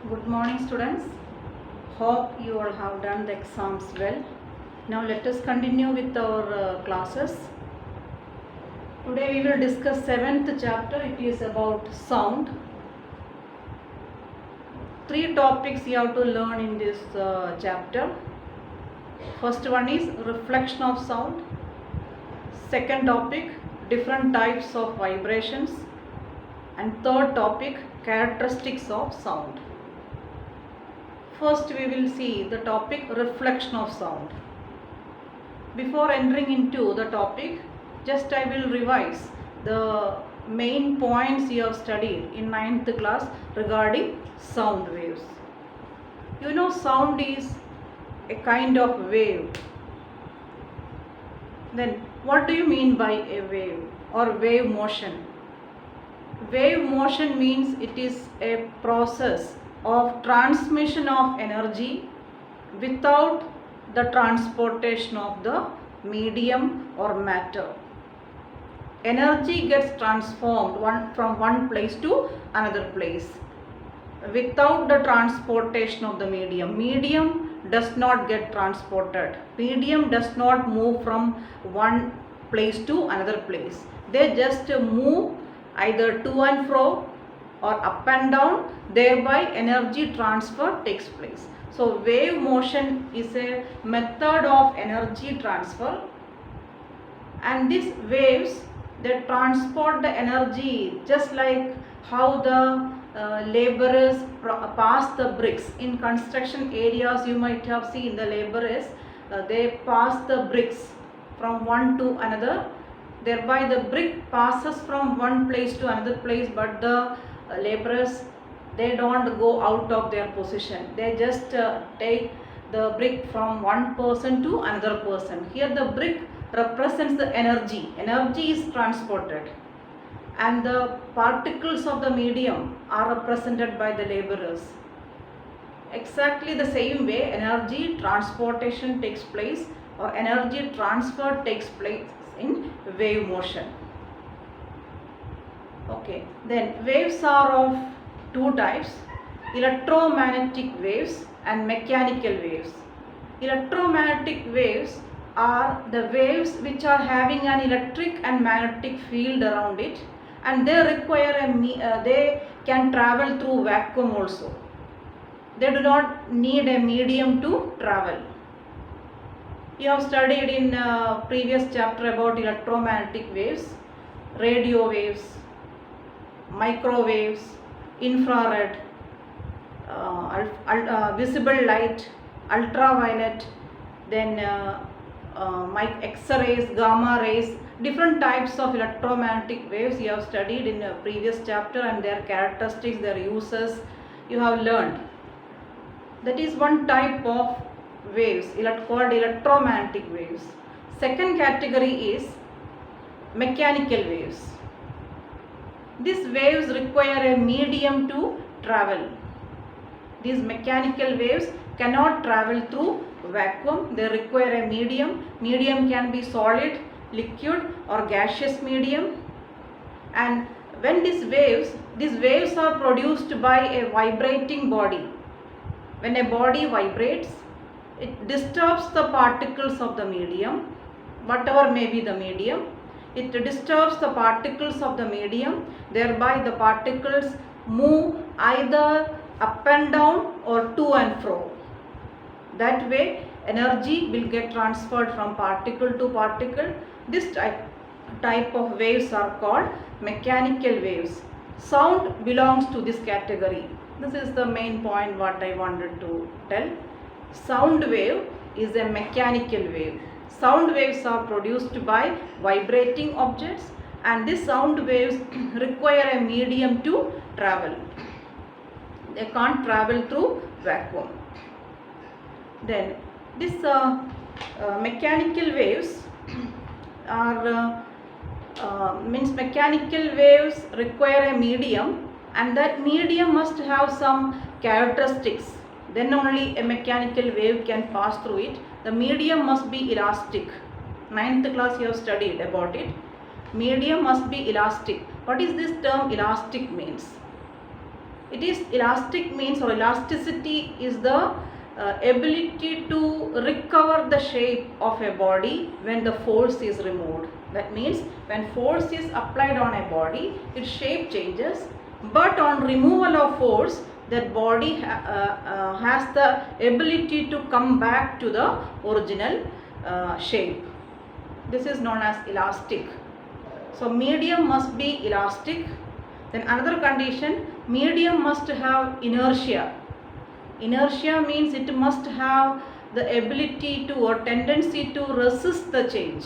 Good morning, students. Hope you all have done the exams well. Now let us continue with our classes. Today we will discuss 7th chapter. It is about sound. 3 topics you have to learn in this chapter. First one is reflection of sound. Second topic, different types of vibrations. And third topic, characteristics of sound. First we will see the topic reflection of sound. Before entering into the topic, just I will revise the main points you have studied in 9th class regarding sound waves. You know, sound is a kind of wave. Then what do you mean by a wave or wave motion? Wave motion means it is a process of transmission of energy without the transportation of the medium or matter. Energy gets transformed from one place to another place without the transportation of the medium. Medium does not get transported. Medium does not move from one place to another place. They just move either to and fro or up and down, thereby energy transfer takes place. So wave motion is a method of energy transfer, and these waves, they transport the energy just like how the laborers pass the bricks. In construction areas you might have seen the laborers, they pass the bricks from one to another, thereby the brick passes from one place to another place, but the laborers, they don't go out of their position. They just take the brick from one person to another person. Here the brick represents the energy. Energy is transported, and the particles of the medium are represented by the laborers. Exactly the same way energy transportation takes place or energy transfer takes place in wave motion. Okay, then waves are of two types: electromagnetic waves and mechanical waves. Electromagnetic waves are the waves which are having an electric and magnetic field around it, and they require they can travel through vacuum also. They do not need a medium to travel. You have studied in previous chapter about electromagnetic waves, radio waves, microwaves, infrared, visible light, ultraviolet, then X-rays, gamma rays, different types of electromagnetic waves you have studied in a previous chapter, and their characteristics, their uses you have learned. That is one type of waves called electromagnetic waves. Second category is mechanical waves. These waves require a medium to travel. These mechanical waves cannot travel through vacuum. They require a medium. Medium can be solid, liquid or gaseous medium. And when these waves are produced by a vibrating body. When a body vibrates, it disturbs the particles of the medium, whatever may be the medium. It disturbs the particles of the medium, thereby the particles move either up and down or to and fro. That way energy will get transferred from particle to particle. This type of waves are called mechanical waves. Sound belongs to this category. This is the main point what I wanted to tell. Sound wave is a mechanical wave. Sound waves are produced by vibrating objects, and these sound waves require a medium to travel. They can't travel through vacuum. Then these mechanical waves are mechanical waves require a medium, and that medium must have some characteristics. Then only a mechanical wave can pass through it. The medium must be elastic. 9th class you have studied about it. Medium must be elastic. What is this term elastic means? It is elastic means, or elasticity is the ability to recover the shape of a body when the force is removed. That means when force is applied on a body, its shape changes, but on removal of force, that body has the ability to come back to the original shape. This is known as elastic. So medium must be elastic. Then another condition, medium must have inertia. Inertia means it must have the ability to or tendency to resist the change.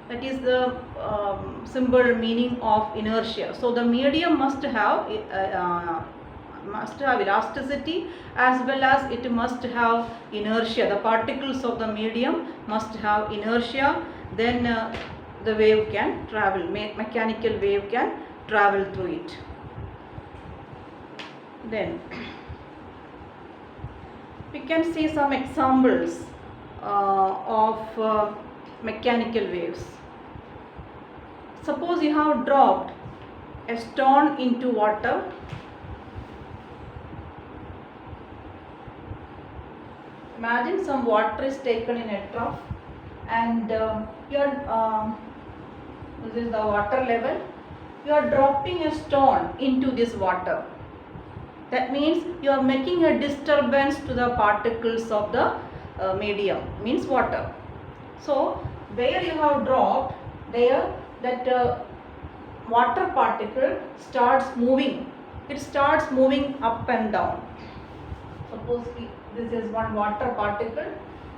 That is the simple meaning of inertia. So the medium must have elasticity, as well as it must have inertia. The particles of the medium must have inertia. Then the wave can travel. Mechanical wave can travel through it. Then we can see some examples of mechanical waves. Suppose you have dropped a stone into water. Imagine some water is taken in a trough, and this is the water level. You are dropping a stone into this water. That means you are making a disturbance to the particles of the medium, means water. So where you have dropped, there that water particle starts moving. It starts moving up and down. Suppose this is one water particle.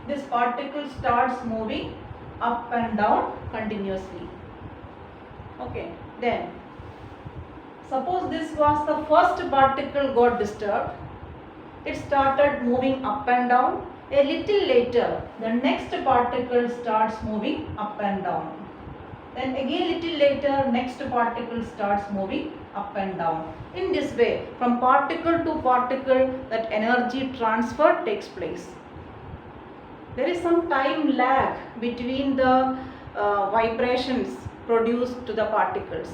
This particle starts moving up and down continuously. Okay, then suppose this was the first particle got disturbed. It started moving up and down. A little later, the next particle starts moving up and down. Then again little later, next particle starts moving up and down. In this way, from particle to particle, that energy transfer takes place. There is some time lag between the vibrations produced to the particles.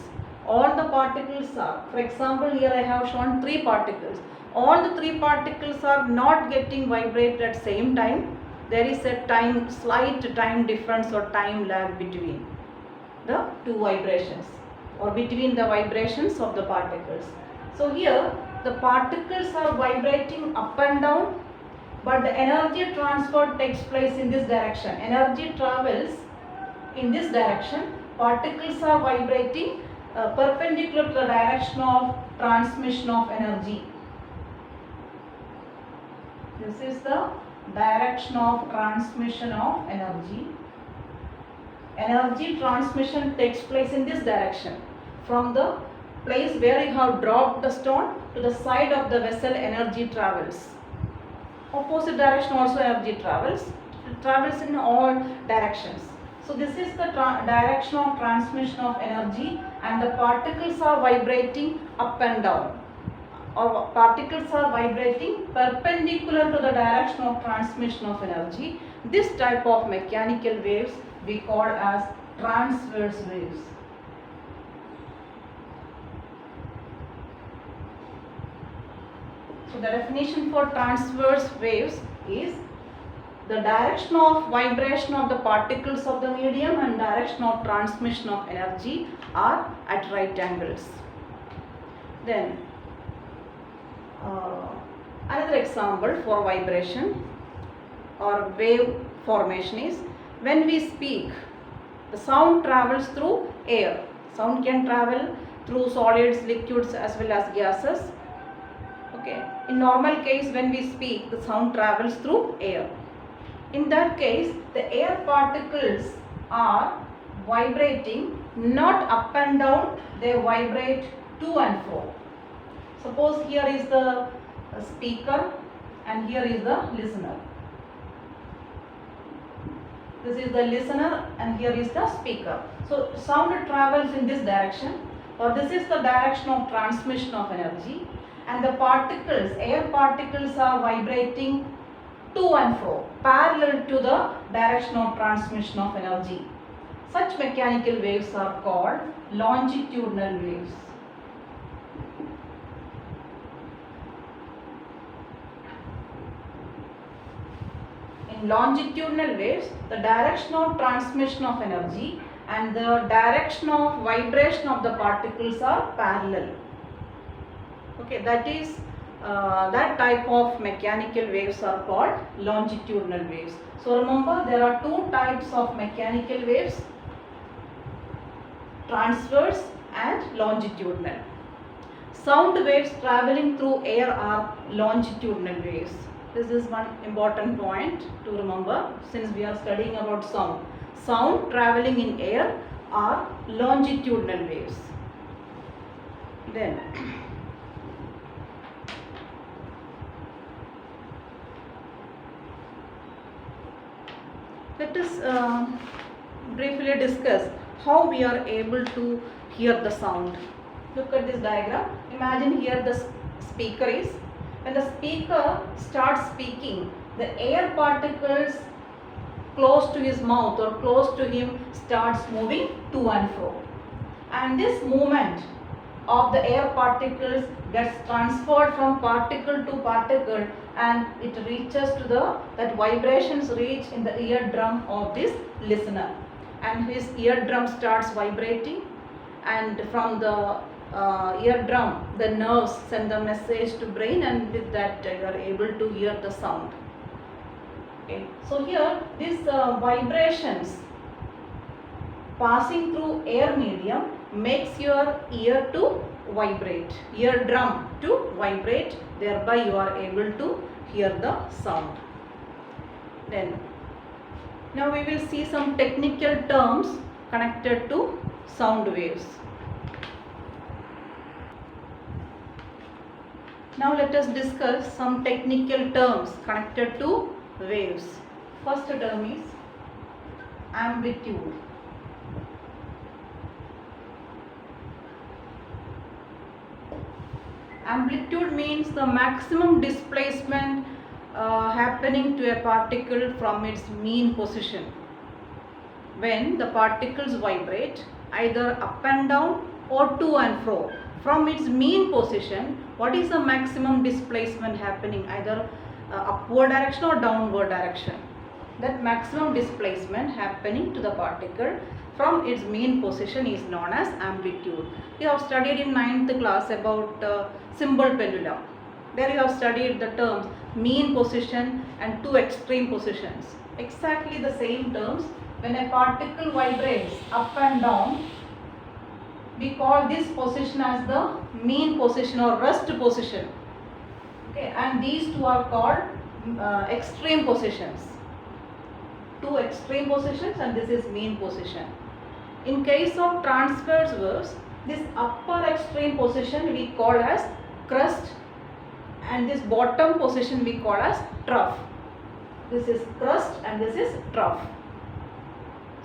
All the particles are, for example, here I have shown 3 particles. All the 3 particles are not getting vibrated at same time. There is a slight time difference or time lag between the 2 vibrations, or between the vibrations of the particles. So here the particles are vibrating up and down, but the energy transfer takes place in this direction. Energy travels in this direction. Particles are vibrating perpendicular to the direction of transmission of energy. This is the direction of transmission of energy. Energy transmission takes place in this direction. From the place where you have dropped the stone to the side of the vessel, energy travels. Opposite direction also energy travels. It travels in all directions. So this is the direction of transmission of energy, and the particles are vibrating up and down, or particles are vibrating perpendicular to the direction of transmission of energy. This type of mechanical waves we call as transverse waves. So the definition for transverse waves is the direction of vibration of the particles of the medium and direction of transmission of energy are at right angles. Then another example for vibration or wave formation is when we speak, the sound travels through air. Sound can travel through solids, liquids as well as gases. Okay. In normal case, when we speak, the sound travels through air. In that case, the air particles are vibrating not up and down, they vibrate to and fro. Suppose here is the speaker and here is the listener. This is the listener and here is the speaker. So sound travels in this direction, or this is the direction of transmission of energy, and the particles, air particles are vibrating to and fro, parallel to the direction of transmission of energy. Such mechanical waves are called longitudinal waves. In longitudinal waves, the direction of transmission of energy and the direction of vibration of the particles are parallel. Okay, that type of mechanical waves are called longitudinal waves. So remember, there are two types of mechanical waves: transverse and longitudinal. Sound waves traveling through air are longitudinal waves. This is one important point to remember since we are studying about sound. Sound traveling in air are longitudinal waves. Then let us briefly discuss how we are able to hear the sound. Look at this diagram. Imagine here the speaker is. When the speaker starts speaking, the air particles close to his mouth or close to him starts moving to and fro. And this movement of the air particles gets transferred from particle to particle, and it reaches to that vibrations reach in the eardrum of this listener, and his eardrum starts vibrating, and from the eardrum the nerves send the message to brain, and with that you are able to hear the sound. Okay. So here these vibrations passing through air medium makes your ear to vibrate, eardrum to vibrate, thereby you are able to hear the sound. Then now we will see some technical terms connected to sound waves. Now let us discuss some technical terms connected to waves. First term is amplitude. Amplitude means the maximum displacement happening to a particle from its mean position. When the particles vibrate either up and down or to and fro from its mean position, what is the maximum displacement happening, either upward direction or downward direction? That maximum displacement happening to the particle from its mean position is known as amplitude. You have studied in 9th class about symbol pendulum. There you have studied the terms mean position and two extreme positions. Exactly the same terms. When a particle vibrates up and down, we call this position as the mean position or rest position. Okay, and these two are called extreme positions. Two extreme positions, and this is mean position. In case of transverse waves, this upper extreme position we call as crest, and this bottom position we call as trough. This is crest and this is trough.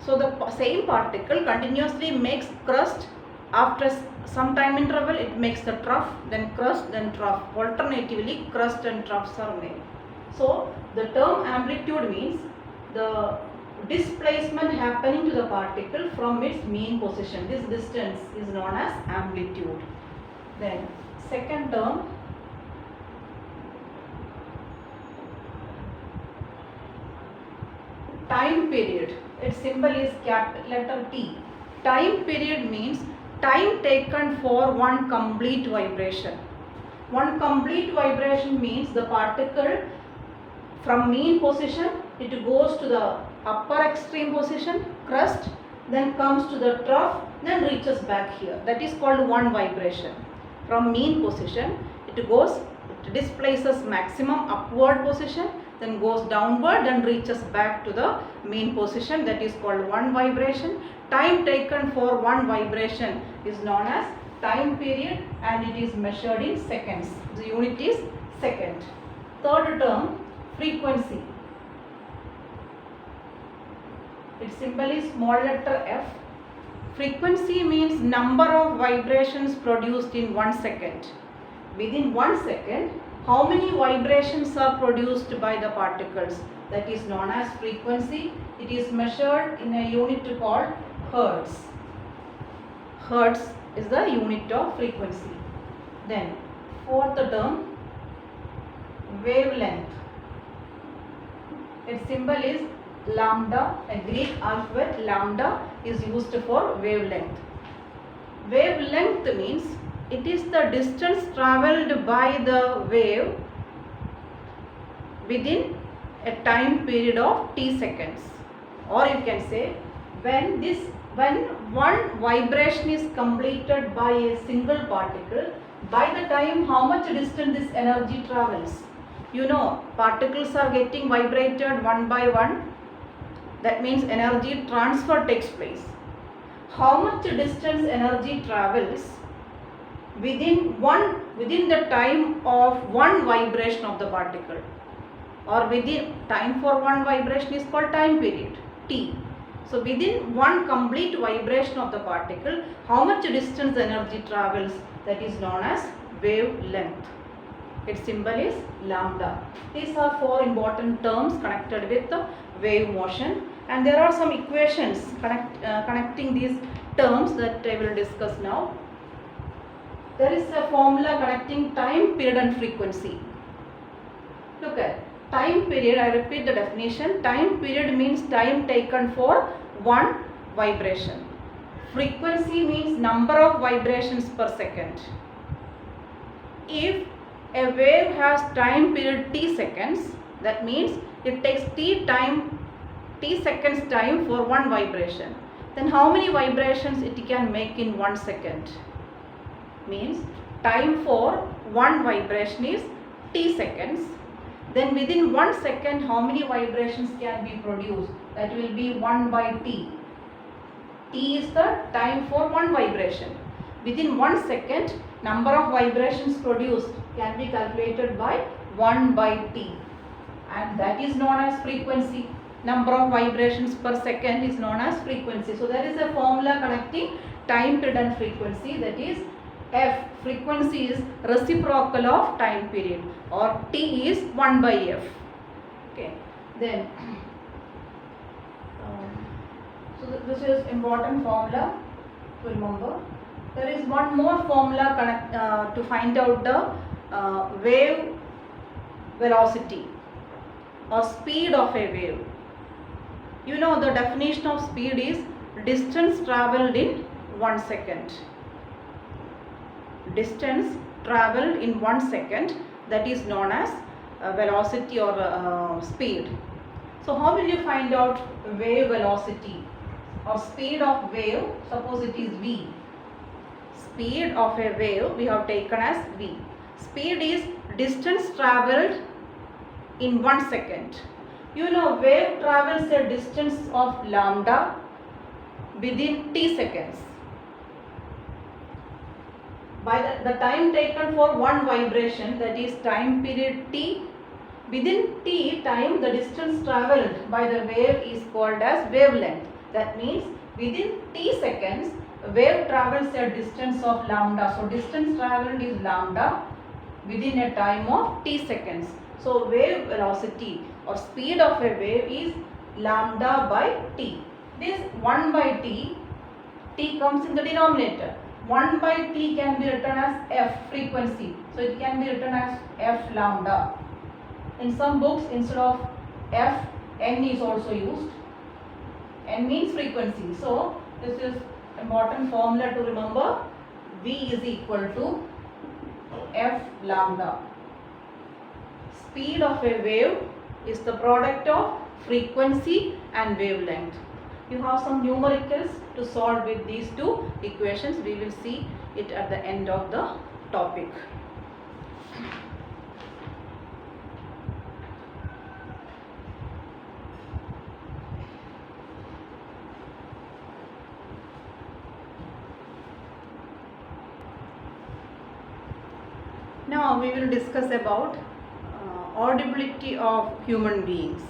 So the same particle continuously makes crest. After some time interval it makes the trough, then crest, then trough. Alternatively crest and troughs are made. So the term amplitude means the displacement happening to the particle from its mean position. This distance is known as amplitude. Then second term, time period. Its symbol is letter T. Time period means time taken for one complete vibration. One complete vibration means the particle from mean position, it goes to the upper extreme position, crest, then comes to the trough, then reaches back here. That is called one vibration. From mean position, it displaces maximum upward position, then goes downward and reaches back to the mean position. That is called one vibration. Time taken for one vibration is known as time period, and it is measured in seconds. The unit is second. Third term, frequency. Its symbol is small letter F. Frequency means number of vibrations produced in 1 second. Within 1 second, how many vibrations are produced by the particles? That is known as frequency. It is measured in a unit called hertz. Hertz is the unit of frequency. Then fourth term, wavelength. Its symbol is lambda. A Greek alphabet lambda is used for wavelength. Wavelength means it is the distance travelled by the wave within a time period of t seconds, or you can say when one vibration is completed by a single particle, by the time how much distance this energy travels. You know, particles are getting vibrated one by one. That means energy transfer takes place. How much distance energy travels within the time of one vibration of the particle, or within time for one vibration is called time period t. So within one complete vibration of the particle, how much distance energy travels, that is known as wavelength. Its symbol is lambda. These are four important terms connected with the wave motion, and there are some equations connecting these terms that I will discuss now. There is a formula connecting time period and frequency. Look at time period. I repeat the definition. Time period means time taken for one vibration. Frequency means number of vibrations per second. If a wave has time period t seconds, that means it takes t seconds time for one vibration. Then how many vibrations it can make in 1 second? Means time for one vibration is t seconds. Then within 1 second how many vibrations can be produced? That will be 1 by t. T is the time for one vibration. Within 1 second number of vibrations produced can be calculated by 1 by t, and that is known as frequency. Number of vibrations per second is known as frequency. So there is a formula connecting time period and frequency, that is f. Frequency is reciprocal of time period, or t is 1 by f. Okay, then so this is important formula to remember. There is one more formula to find out the wave velocity or speed of a wave. You know, the definition of speed is distance travelled in 1 second. Distance travelled in 1 second, that is known as velocity or speed. So how will you find out wave velocity or speed of wave? Suppose it is v. Speed of a wave we have taken as v. Speed is distance travelled in 1 second. You know, wave travels a distance of lambda within t seconds. By the time taken for one vibration, that is time period t, within t time the distance travelled by the wave is called as wavelength. That means within t seconds wave travels a distance of lambda. So distance travelled is lambda within a time of t seconds. So wave velocity or speed of a wave is lambda by t. This 1 by t, t comes in the denominator. 1 by t can be written as f, frequency. So it can be written as f lambda. In some books instead of f, n is also used. N means frequency. So this is important formula to remember. V is equal to f lambda. Speed of a wave is the product of frequency and wavelength. You have some numericals to solve with these two equations. We will see it at the end of the topic. Now we will discuss about audibility of human beings.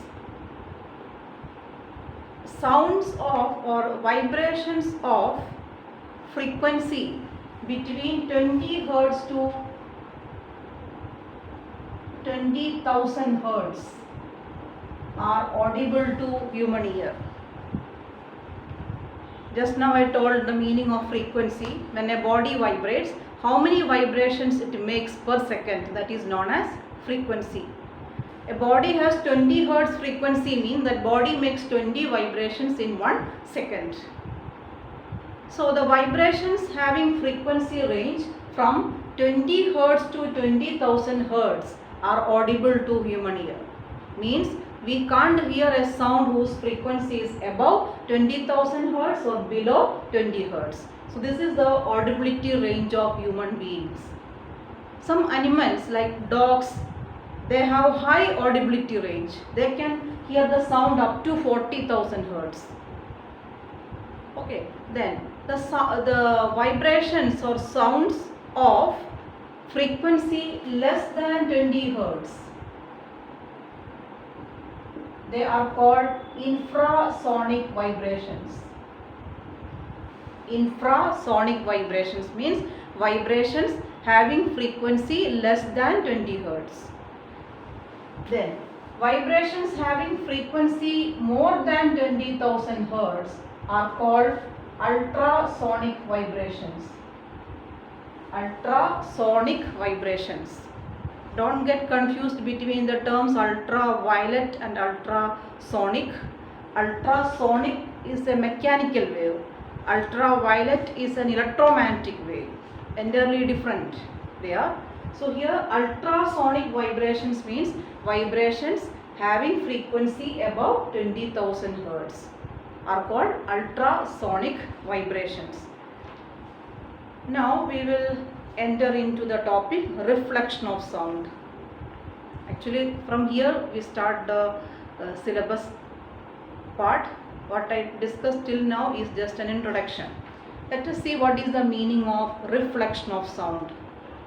Sounds of or vibrations of frequency between 20 Hertz to 20,000 Hertz are audible to human ear. Just now I told the meaning of frequency. When a body vibrates, how many vibrations it makes per second, that is known as frequency. A body has 20 hertz frequency means that body makes 20 vibrations in 1 second. So the vibrations having frequency range from 20 hertz to 20,000 hertz are audible to human ear. Means we can't hear a sound whose frequency is above 20,000 hertz or below 20 hertz. So this is the audibility range of human beings. Some animals like dogs, they have high audibility range. They can hear the sound up to 40,000 hertz. Okay, then the vibrations or sounds of frequency less than 20 hertz, they are called infrasonic vibrations. Infrasonic vibrations means vibrations having frequency less than 20 hertz. Then vibrations having frequency more than 20,000 hertz are called ultrasonic vibrations. Ultrasonic vibrations. Don't get confused between the terms ultraviolet and ultrasonic. Ultrasonic is a mechanical wave. Ultraviolet is an electromagnetic wave. Entirely different they are. So here ultrasonic vibrations means vibrations having frequency above 20,000 hertz are called ultrasonic vibrations. Now we will enter into the topic reflection of sound. Actually from here we start the syllabus part. What I discussed till now is just an introduction. Let us see what is the meaning of reflection of sound.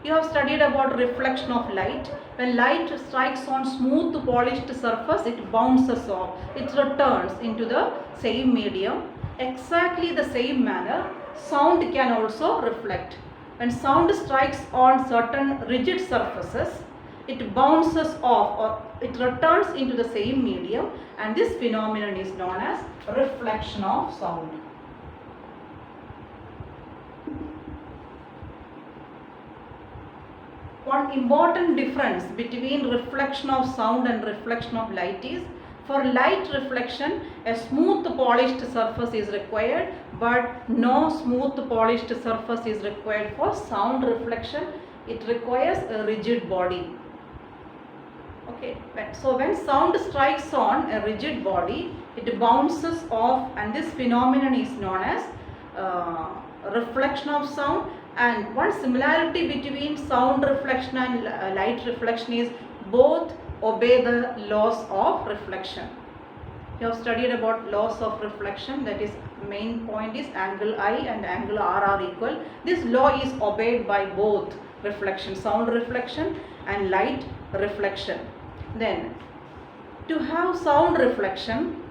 You have studied about reflection of light. When light strikes on smooth polished surface, it bounces off. It returns into the same medium. Exactly the same manner, sound can also reflect. When sound strikes on certain rigid surfaces, it bounces off or it returns into the same medium, and this phenomenon is known as reflection of sound. One important difference between reflection of sound and reflection of light is, for light reflection a smooth polished surface is required, but no smooth polished surface is required for sound reflection. It requires a rigid body. Okay, so when sound strikes on a rigid body, it bounces off, and this phenomenon is known as reflection of sound. And one similarity between sound reflection and light reflection is both obey the laws of reflection. You have studied about laws of reflection, that is main point is angle I and angle R are equal. This law is obeyed by both reflection, sound reflection and light reflection. Then to have sound reflection,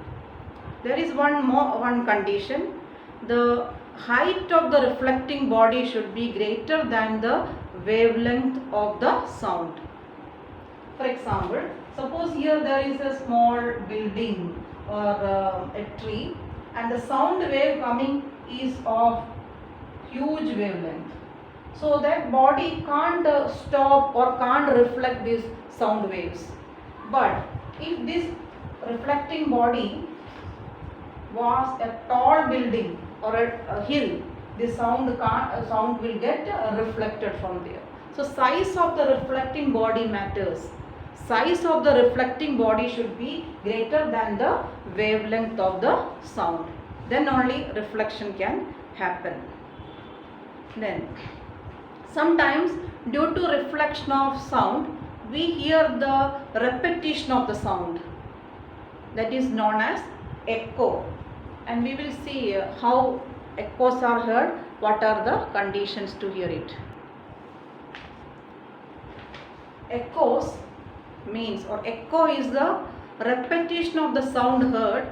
there is one condition. The height of the reflecting body should be greater than the wavelength of the sound. For example, suppose here there is a small building or a tree, and the sound wave coming is of huge wavelength. So that body can't stop or can't reflect these sound waves. But if this reflecting body was a tall building or a hill, the sound will get reflected from there. So size of the reflecting body matters. Size of the reflecting body should be greater than the wavelength of the sound. Then only reflection can happen. Then sometimes due to reflection of sound, we hear the repetition of the sound. That is known as echo. And we will see how echoes are heard, what are the conditions to hear it. Echoes means, or echo is the repetition of the sound heard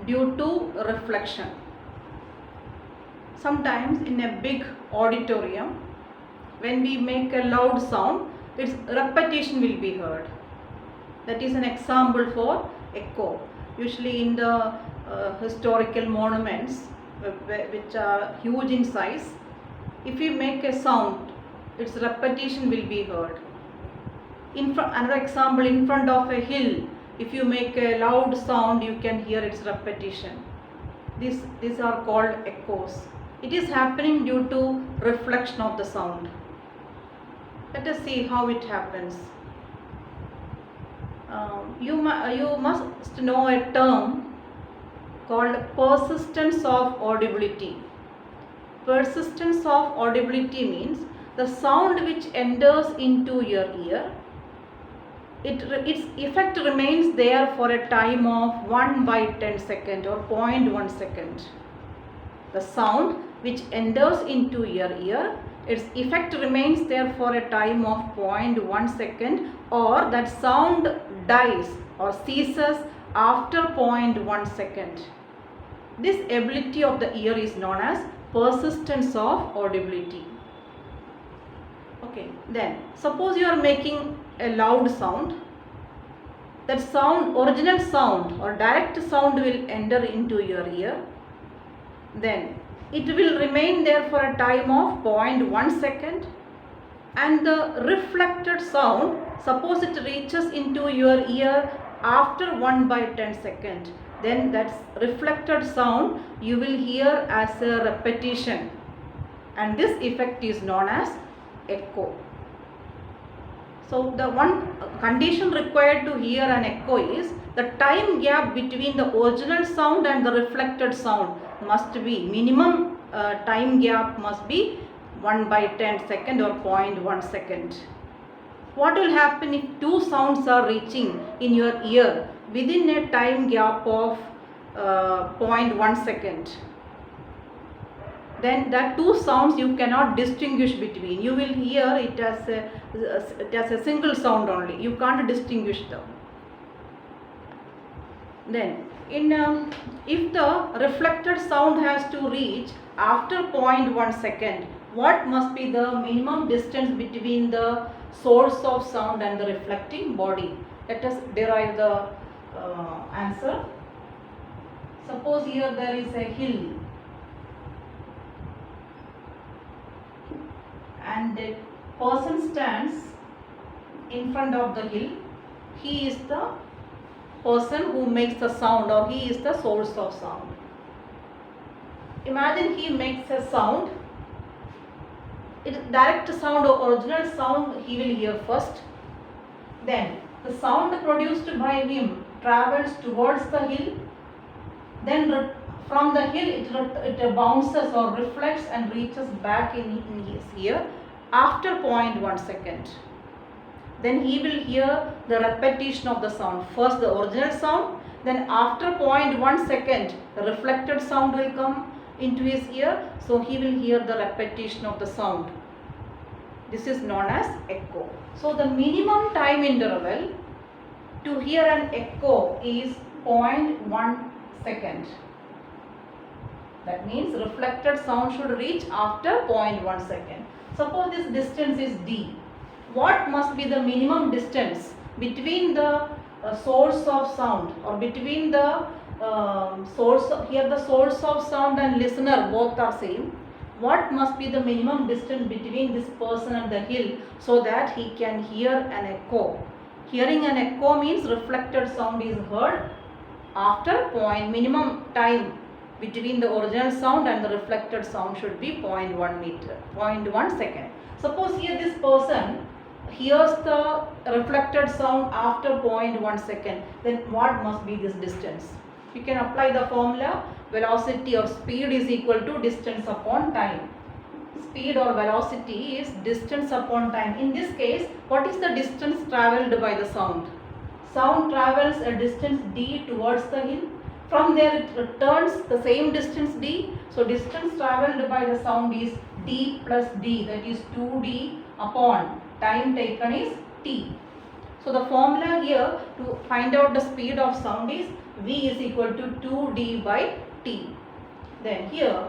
due to reflection. Sometimes in a big auditorium, when we make a loud sound, its repetition will be heard. That is an example for echo. Usually in the historical monuments which are huge in size, if we make a sound, its repetition will be heard. Another example, in front of a hill, if you make a loud sound, you can hear its repetition. These are called echoes. It is happening due to reflection of the sound. Let us see how it happens. You must know a term called persistence of audibility. Persistence of audibility means the sound which enters into your ear, its effect remains there for a time of 1/10 second or 0.1 second. The sound which enters into your ear, its effect remains there for a time of 0.1 second, or that sound dies or ceases after 0.1 second. This ability of the ear is known as persistence of audibility. Okay, then suppose you are making a loud sound. That sound, original sound or direct sound will enter into your ear. Then it will remain there for a time of 0.1 second, and the reflected sound, suppose it reaches into your ear after 1/10 second, then that reflected sound you will hear as a repetition, and this effect is known as echo. So the one condition required to hear an echo is the time gap between the original sound and the reflected sound must be minimum. Time gap must be 1/10 second or 0.1 second. What will happen if two sounds are reaching in your ear within a time gap of 0.1 second? Then that two sounds you cannot distinguish between. You will hear it as a single sound only. You can't distinguish them. Then if the reflected sound has to reach after 0.1 second, what must be the minimum distance between the source of sound and the reflecting body? Let us derive the answer. Suppose here there is a hill, and a person stands in front of the hill. He is the person who makes the sound, or he is the source of sound. Imagine he makes a sound. Direct sound or original sound he will hear first. Then the sound produced by him travels towards the hill. Then from the hill it bounces or reflects and reaches back in his ear after 0.1 second. Then he will hear the repetition of the sound. First the original sound, then after 0.1 second the reflected sound will come into his ear, so he will hear the repetition of the sound. This is known as echo. So the minimum time interval to hear an echo is 0.1 second. That means reflected sound should reach after 0.1 second. Suppose this distance is d. What must be the minimum distance between the source of sound, or between the source of sound and listener both are same? What must be the minimum distance between this person and the hill so that he can hear an echo? Hearing an echo means reflected sound is heard after minimum time between the original sound and the reflected sound should be 0.1 second. Suppose here this person hears the reflected sound after 0.1 second, then what must be this distance? You can apply the formula. Velocity or speed is equal to distance upon time. Speed or velocity is distance upon time. In this case, what is the distance travelled by the sound? Sound travels a distance d towards the hill. From there it returns the same distance d. So distance travelled by the sound is d plus d, that is 2d upon time taken is t. So the formula here to find out the speed of sound is v is equal to 2d by t. Then here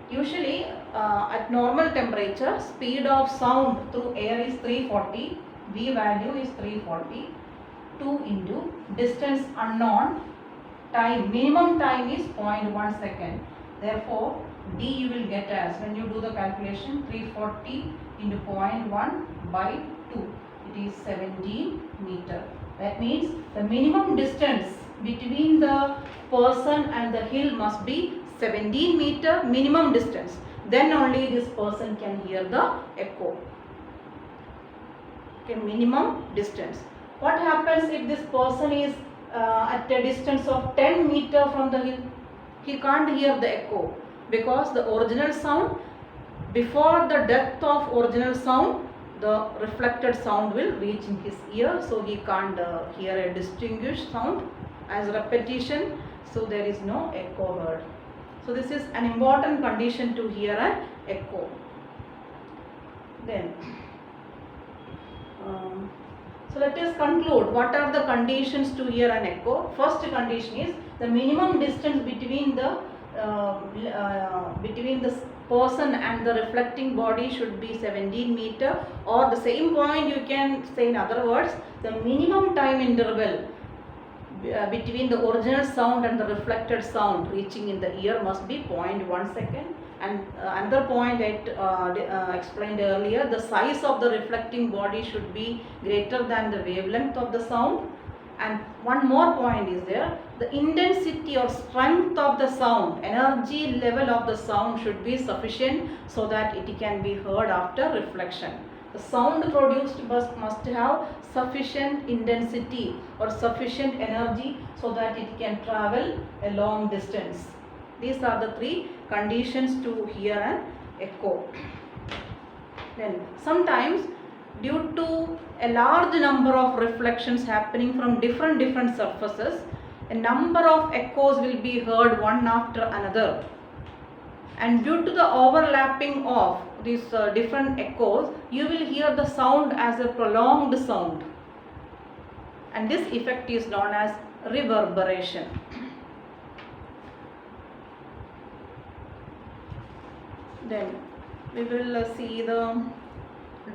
usually at normal temperature, speed of sound through air is 340, v value is 340, 2 into distance unknown, time, minimum time is 0.1 second. Therefore d you will get as, when you do the calculation, 340 into 0.1 by 2, it is 17 meter. That means the minimum distance between the person and the hill must be 17 meter minimum distance. Then only this person can hear the echo. Okay, minimum distance. What happens if this person is at a distance of 10 meter from the hill? He can't hear the echo because the original sound, before the depth of original sound, the reflected sound will reach in his ear, so he can't hear a distinguished sound as repetition, so there is no echo heard. So this is an important condition to hear an echo. Then so let us conclude what are the conditions to hear an echo. First condition is the minimum distance between the person and the reflecting body should be 17 meter, or the same point you can say in other words, the minimum time interval between the original sound and the reflected sound reaching in the ear must be 0.1 second. And another point I explained earlier, the size of the reflecting body should be greater than the wavelength of the sound. And one more point is there, the intensity or strength of the sound, energy level of the sound should be sufficient so that it can be heard after reflection. The sound produced must have sufficient intensity or sufficient energy so that it can travel a long distance. These are the three conditions to hear an echo. Then sometimes due to a large number of reflections happening from different surfaces, a number of echoes will be heard one after another. And due to the overlapping of these different echoes, you will hear the sound as a prolonged sound. And this effect is known as reverberation. Then we will see the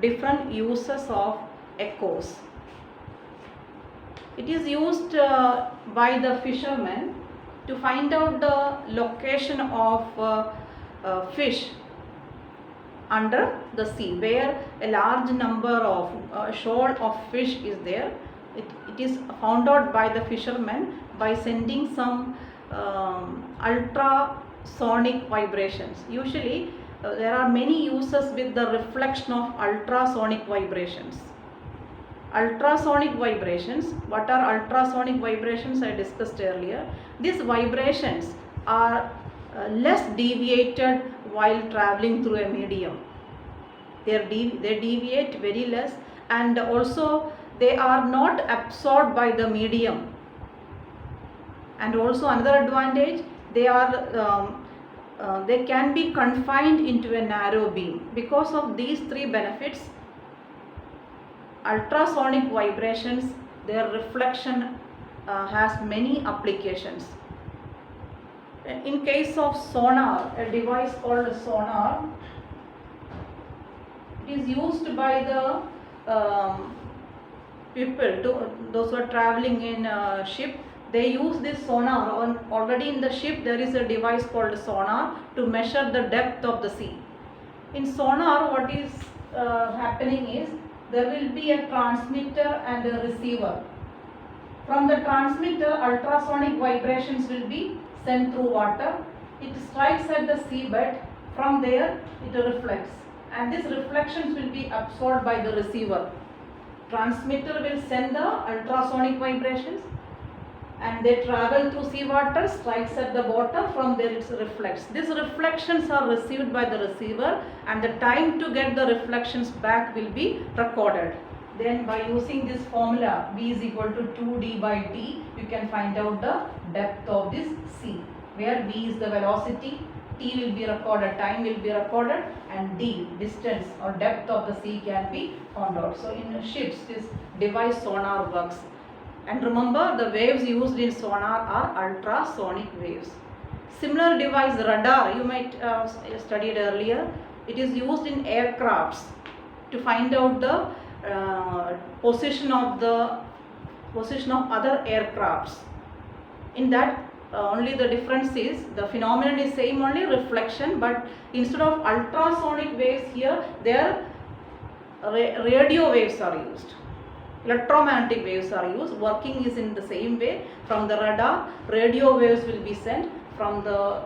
different uses of echoes. It is used by the fishermen to find out the location of fish under the sea, where a large number of shoal of fish is there. It is found out by the fishermen by sending some ultrasonic vibrations. Usually there are many uses with the reflection of ultrasonic vibrations. Ultrasonic vibrations, what are ultrasonic vibrations? I discussed earlier. These vibrations are less deviated while traveling through a medium. They deviate very less, and also they are not absorbed by the medium. And also another advantage, they can be confined into a narrow beam. Because of these three benefits, ultrasonic vibrations, their reflection has many applications. In case of sonar, a device called sonar, it is used by the people, those who are traveling in a ship. They use this sonar. Already in the ship there is a device called sonar to measure the depth of the sea. In sonar, what is happening is there will be a transmitter and a receiver. From the transmitter, ultrasonic vibrations will be sent through water. It strikes at the seabed. From there it reflects, and these reflections will be absorbed by the receiver. Transmitter will send the ultrasonic vibrations, and they travel through seawater, strikes at the bottom, from there it reflects. These reflections are received by the receiver, and the time to get the reflections back will be recorded. Then by using this formula, V is equal to 2D by T, you can find out the depth of this sea, where V is the velocity, T will be recorded, time will be recorded, and D, distance or depth of the sea, can be found out. So in ships, this device sonar works. And remember, the waves used in sonar are ultrasonic waves. Similar device, radar, you might studied earlier. It is used in aircrafts to find out the position of other aircrafts. In that, only the difference is the phenomenon is same, only reflection, but instead of ultrasonic waves here, there radio waves are used. electromagnetic waves are used. Working is in the same way. From the radar, radio waves will be sent. From the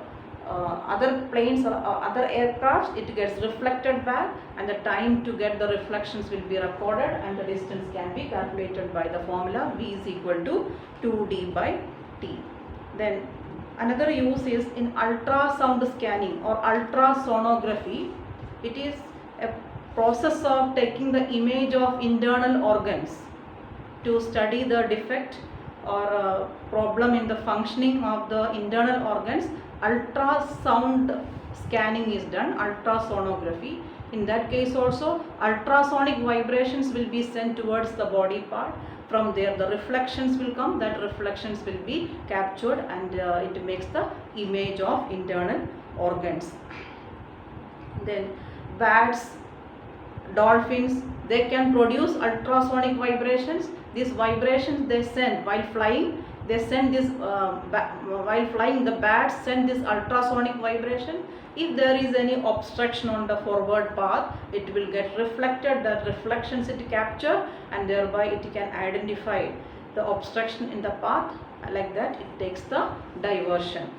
other planes or other aircrafts, it gets reflected back, and the time to get the reflections will be recorded, and the distance can be calculated by the formula V is equal to 2D by T. Then another use is in ultrasound scanning or ultrasonography. It is a process of taking the image of internal organs to study the defect or problem in the functioning of the internal organs. Ultrasound scanning is done, ultrasonography. In that case also, ultrasonic vibrations will be sent towards the body part. From there the reflections will come, that reflections will be captured, and it makes the image of internal organs. Then bats, dolphins, they can produce ultrasonic vibrations. These vibrations they send while flying. They send this while flying. The bats send this ultrasonic vibration. If there is any obstruction on the forward path, it will get reflected. The reflections it capture, and thereby it can identify the obstruction in the path. Like that, it takes the diversion.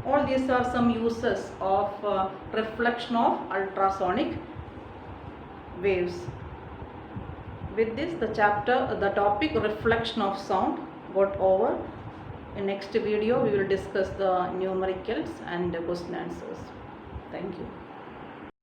All these are some uses of reflection of ultrasonic waves. With this, the topic reflection of sound got over. In next video, we will discuss the numericals and question answers. Thank you.